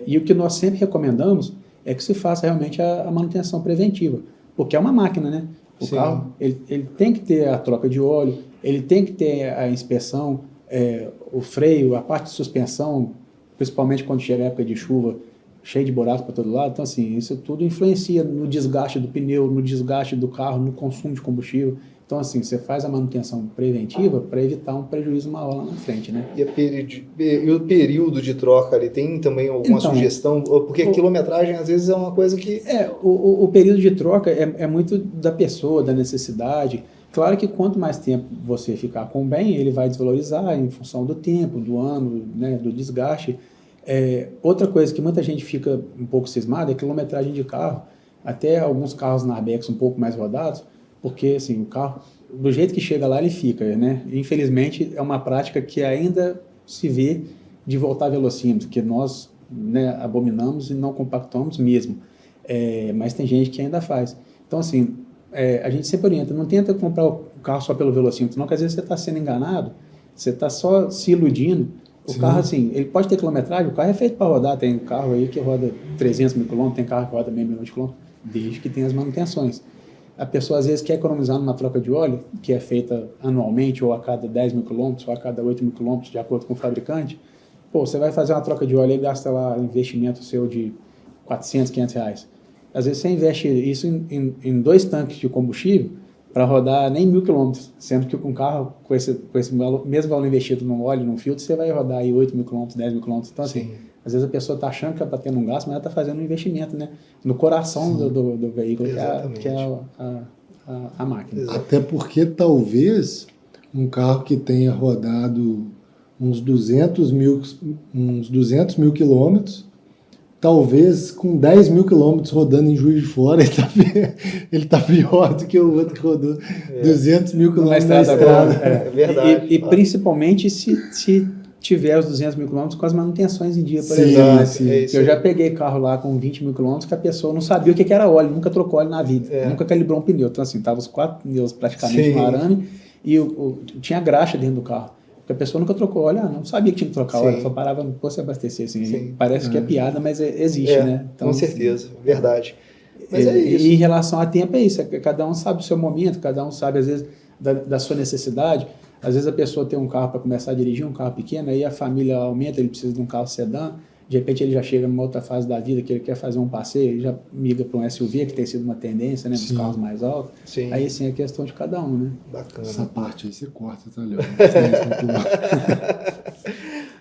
E o que nós sempre recomendamos é que se faça realmente a manutenção preventiva. Porque é uma máquina, né? O carro, ele tem que ter a troca de óleo, ele tem que ter a inspeção, o freio, a parte de suspensão, principalmente quando chega a época de chuva, cheio de buracos para todo lado. Então, assim, isso tudo influencia no desgaste do pneu, no desgaste do carro, no consumo de combustível. Então, assim, você faz a manutenção preventiva para evitar um prejuízo maior lá na frente, né? E o período de troca ali, tem também alguma sugestão? Porque a quilometragem, às vezes, é uma coisa que... O período de troca é muito da pessoa, da necessidade. Claro que quanto mais tempo você ficar com o bem, ele vai desvalorizar em função do tempo, do ano, né, do desgaste. Outra coisa que muita gente fica um pouco cismada é a quilometragem de carro. Até alguns carros na Arbex um pouco mais rodados, porque assim, o carro, do jeito que chega lá, ele fica, né? Infelizmente, é uma prática que ainda se vê de voltar velocímetro, que nós, né, abominamos e não compactamos mesmo. Mas tem gente que ainda faz. Então, assim, a gente sempre orienta, não tenta comprar o carro só pelo velocímetro, não, porque às vezes você está sendo enganado, você está só se iludindo. O carro, assim, ele pode ter quilometragem, o carro é feito para rodar, tem carro aí que roda 300 mil quilômetros, tem carro que roda meio milhão de quilômetros. desde que tenha as manutenções. A pessoa às vezes quer economizar numa troca de óleo, que é feita anualmente, ou a cada 10 mil quilômetros, ou a cada 8 mil quilômetros, de acordo com o fabricante. Pô, você vai fazer uma troca de óleo e gasta lá investimento seu de 400, 500 reais. Às vezes você investe isso em 2 tanques de combustível para rodar nem 1.000 quilômetros, sendo que com um carro com esse mesmo valor investido no óleo, no filtro, você vai rodar aí 8 mil quilômetros, 10 mil quilômetros. Então, assim, às vezes a pessoa está achando que ela está tendo um gasto, mas ela está fazendo um investimento, né? No coração do veículo, que é a máquina. Até porque talvez um carro que tenha rodado uns 200 mil quilômetros, talvez com 10 mil quilômetros rodando em Juiz de Fora, ele tá pior do que o outro que rodou 200 mil quilômetros na estrada. É verdade. E principalmente se tiver os 200 mil quilômetros com as manutenções em dia, por Sim, exemplo. sim. Eu já peguei carro lá com 20 mil quilômetros que a pessoa não sabia o que era óleo, nunca trocou óleo na vida, nunca calibrou um pneu. Então, assim, tava os 4 pneus praticamente no arame e tinha graxa dentro do carro. Porque a pessoa nunca trocou óleo, não sabia que tinha que trocar óleo, só parava no posto e abastecer. Assim, parece que é piada, mas existe, né? Então, com certeza, verdade. Mas é isso. E em relação a tempo é isso, cada um sabe o seu momento, cada um sabe, às vezes, da sua necessidade. Às vezes a pessoa tem um carro para começar a dirigir, um carro pequeno, aí a família aumenta, ele precisa de um carro sedã, de repente ele já chega numa outra fase da vida, que ele quer fazer um passeio, ele já migra para um SUV, que tem sido uma tendência, né, dos carros mais altos. Sim. Aí sim é questão de cada um, né? Bacana. Essa parte aí você corta, tá, Léo?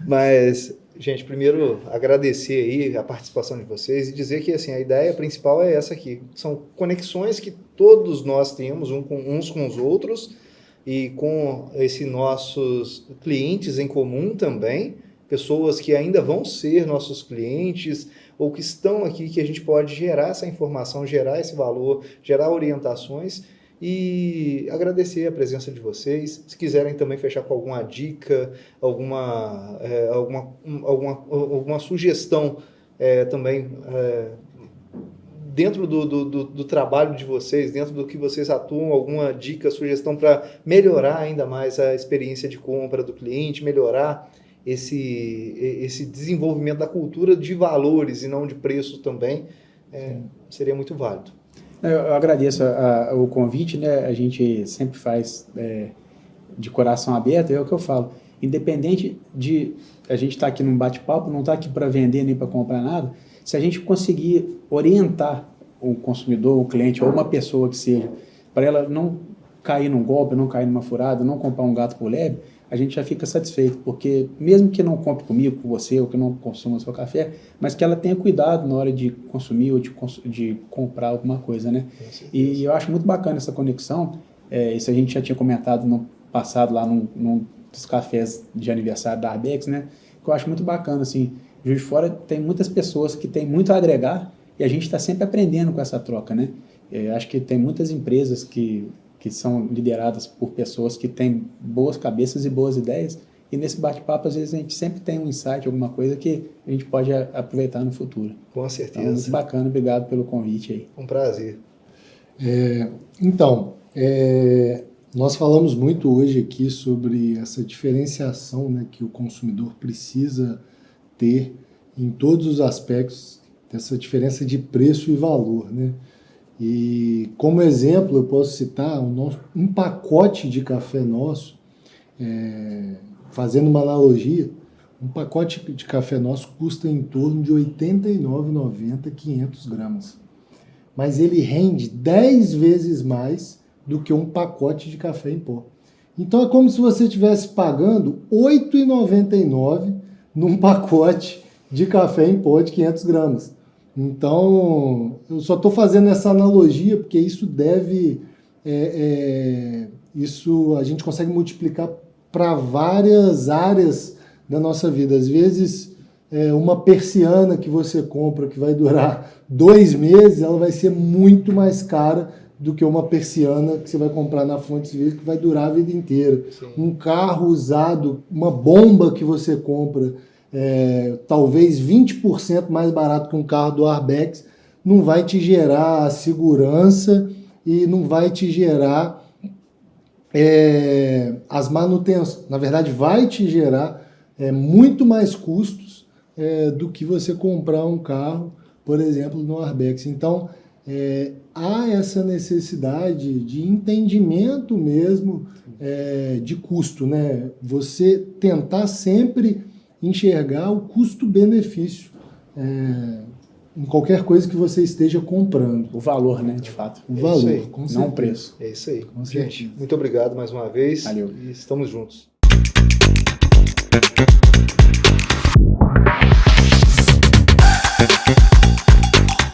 Mas, gente, primeiro agradecer aí a participação de vocês e dizer que assim, a ideia principal é essa aqui. São conexões que todos nós temos uns com os outros e com esses nossos clientes em comum também, pessoas que ainda vão ser nossos clientes ou que estão aqui, que a gente pode gerar essa informação, gerar esse valor, gerar orientações e agradecer a presença de vocês. Se quiserem também fechar com alguma dica, alguma sugestão também dentro do trabalho de vocês, dentro do que vocês atuam, alguma dica, sugestão para melhorar ainda mais a experiência de compra do cliente, melhorar esse desenvolvimento da cultura de valores e não de preço também, seria muito válido. Eu agradeço o convite, né? A gente sempre faz de coração aberto, é o que eu falo. Independente de a gente estar aqui num bate-papo, não estar aqui para vender nem para comprar nada, se a gente conseguir orientar o consumidor, o cliente ou uma pessoa que seja, para ela não cair num golpe, não cair numa furada, não comprar um gato por lebre, a gente já fica satisfeito, porque mesmo que não compre comigo, com você, ou que não consuma o seu café, mas que ela tenha cuidado na hora de consumir ou de comprar alguma coisa, né? E eu acho muito bacana essa conexão, isso a gente já tinha comentado no passado lá num dos cafés de aniversário da Arbex, né? Que eu acho muito bacana, assim, Juiz de Fora tem muitas pessoas que têm muito a agregar e a gente está sempre aprendendo com essa troca, né? Eu acho que tem muitas empresas que são lideradas por pessoas que têm boas cabeças e boas ideias, e nesse bate-papo, às vezes, a gente sempre tem um insight, alguma coisa que a gente pode aproveitar no futuro. Com certeza. Então, muito bacana, obrigado pelo convite aí. Um prazer. Nós falamos muito hoje aqui sobre essa diferenciação, né, que o consumidor precisa ter em todos os aspectos, dessa diferença de preço e valor, né? E como exemplo eu posso citar um pacote de café nosso, fazendo uma analogia, um pacote de café nosso custa em torno de R$ 89,90, 500 gramas. Mas ele rende 10 vezes mais do que um pacote de café em pó. Então é como se você estivesse pagando R$ 8,99 num pacote de café em pó de 500 gramas. Então, eu só estou fazendo essa analogia porque isso isso a gente consegue multiplicar para várias áreas da nossa vida. Às vezes, uma persiana que você compra que vai durar 2 meses, ela vai ser muito mais cara do que uma persiana que você vai comprar na Fonte Civil que vai durar a vida inteira. Sim. Um carro usado, uma bomba que você compra, talvez 20% mais barato que um carro do Arbex, não vai te gerar segurança e não vai te gerar as manutenções. Na verdade, vai te gerar muito mais custos do que você comprar um carro, por exemplo, no Arbex. Então, há essa necessidade de entendimento mesmo de custo, né? Você tentar sempre enxergar o custo-benefício em qualquer coisa que você esteja comprando. O valor, né, de fato. O valor, aí, com não certeza. o preço. É isso aí. Com Gente, certeza. muito obrigado mais uma vez. Valeu. E estamos juntos.